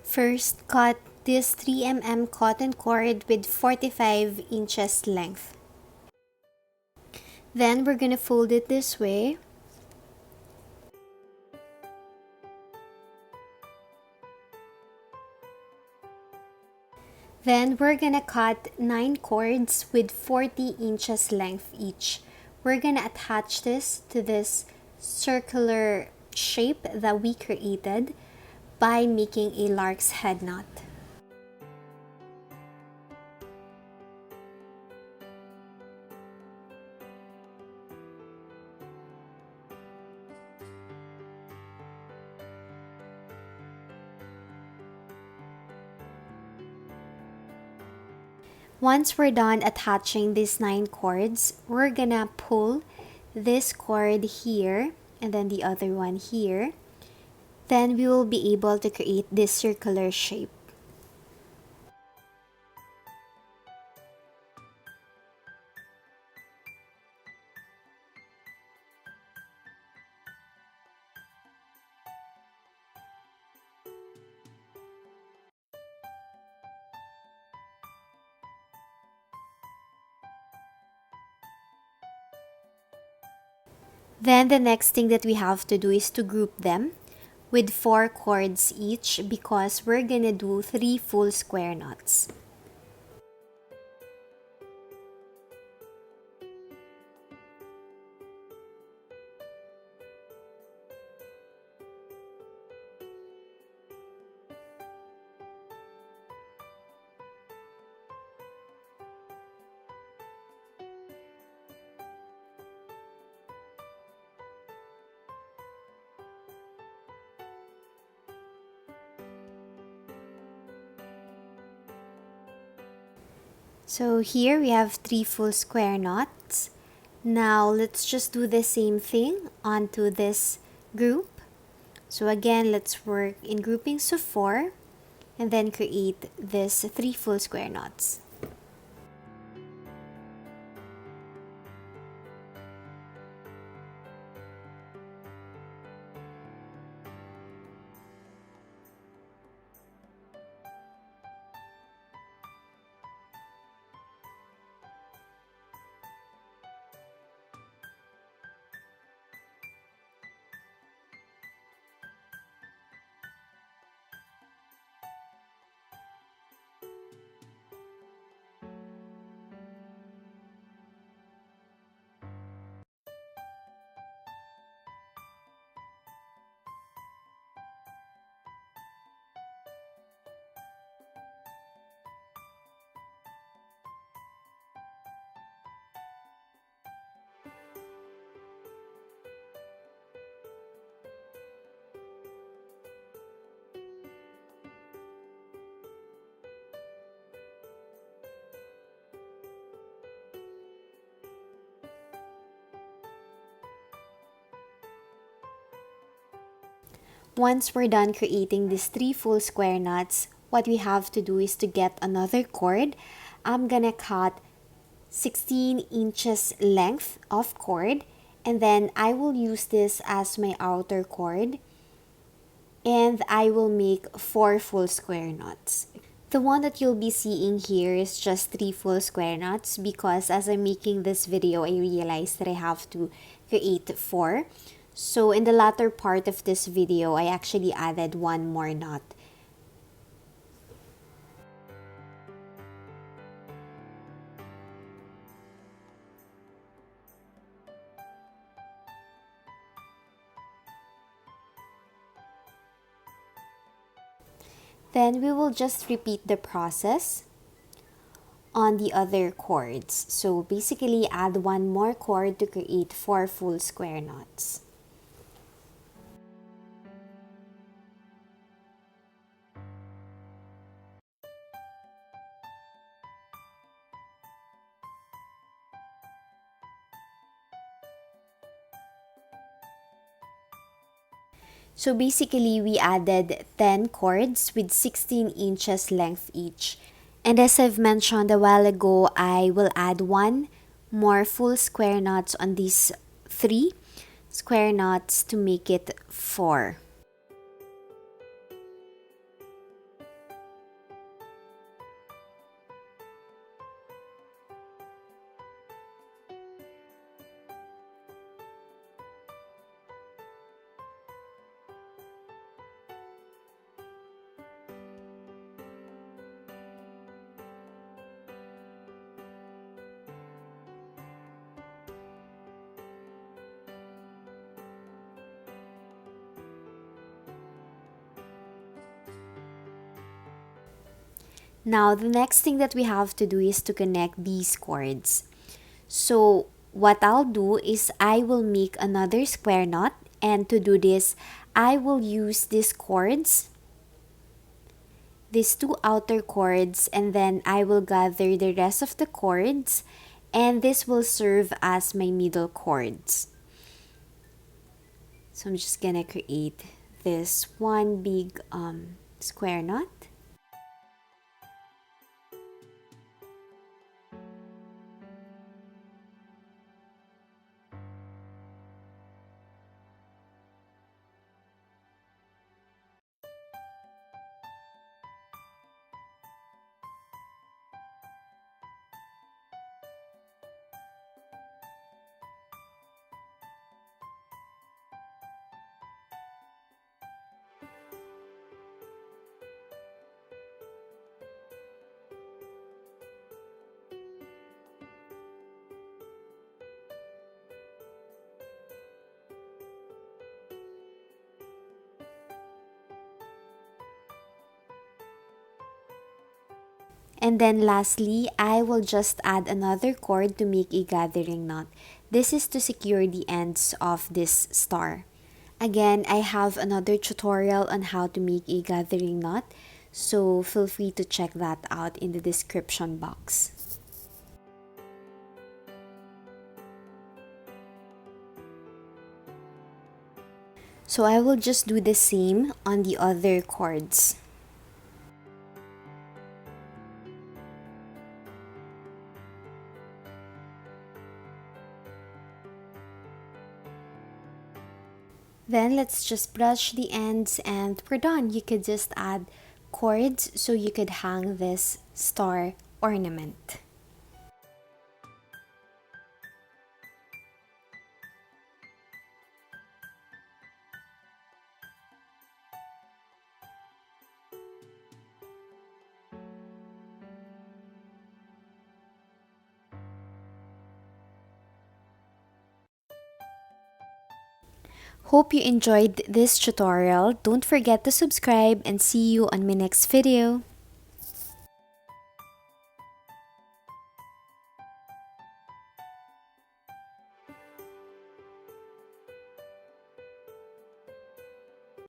First, cut this 3 mm cotton cord with 45 inches length. Then we're gonna fold it this way. Then we're gonna cut 9 cords with 40 inches length each. We're gonna attach this to this circular shape that we created by making a lark's head knot. Once we're done attaching these 9 cords, we're gonna pull this cord here and then the other one here. Then we will be able to create this circular shape. Then the next thing that we have to do is to group them with 4 cords each because we're gonna do 3 full square knots. So here we have 3 full square knots. Now let's just do the same thing onto this group. So again, let's work in groupings of 4 and then create this 3 full square knots. Once we're done creating these 3 full square knots, what we have to do is to get another cord. I'm gonna cut 16 inches length of cord and then I will use this as my outer cord and I will make 4 full square knots. The one that you'll be seeing here is just 3 full square knots because as I'm making this video, I realized that I have to create 4. So in the latter part of this video, I actually added 1 more knot. Then we will just repeat the process on the other cords. So basically add 1 more cord to create 4 full square knots. So basically, we added 10 cords with 16 inches length each. And as I've mentioned a while ago, I will add 1 more full square knots on these 3 square knots to make it 4. Now, the next thing that we have to do is to connect these cords. So, what I'll do is I will make another square knot, and to do this, I will use these cords, these two outer cords, and then I will gather the rest of the cords, and this will serve as my middle cords. So I'm just gonna create this one big square knot. And then lastly, I will just add another cord to make a gathering knot. This is to secure the ends of this star. Again, I have another tutorial on how to make a gathering knot, so feel free to check that out in the description box. So I will just do the same on the other cords. Then let's just brush the ends and we're done. You could just add cords so you could hang this star ornament. Hope you enjoyed this tutorial. Don't forget to subscribe and see you on my next video.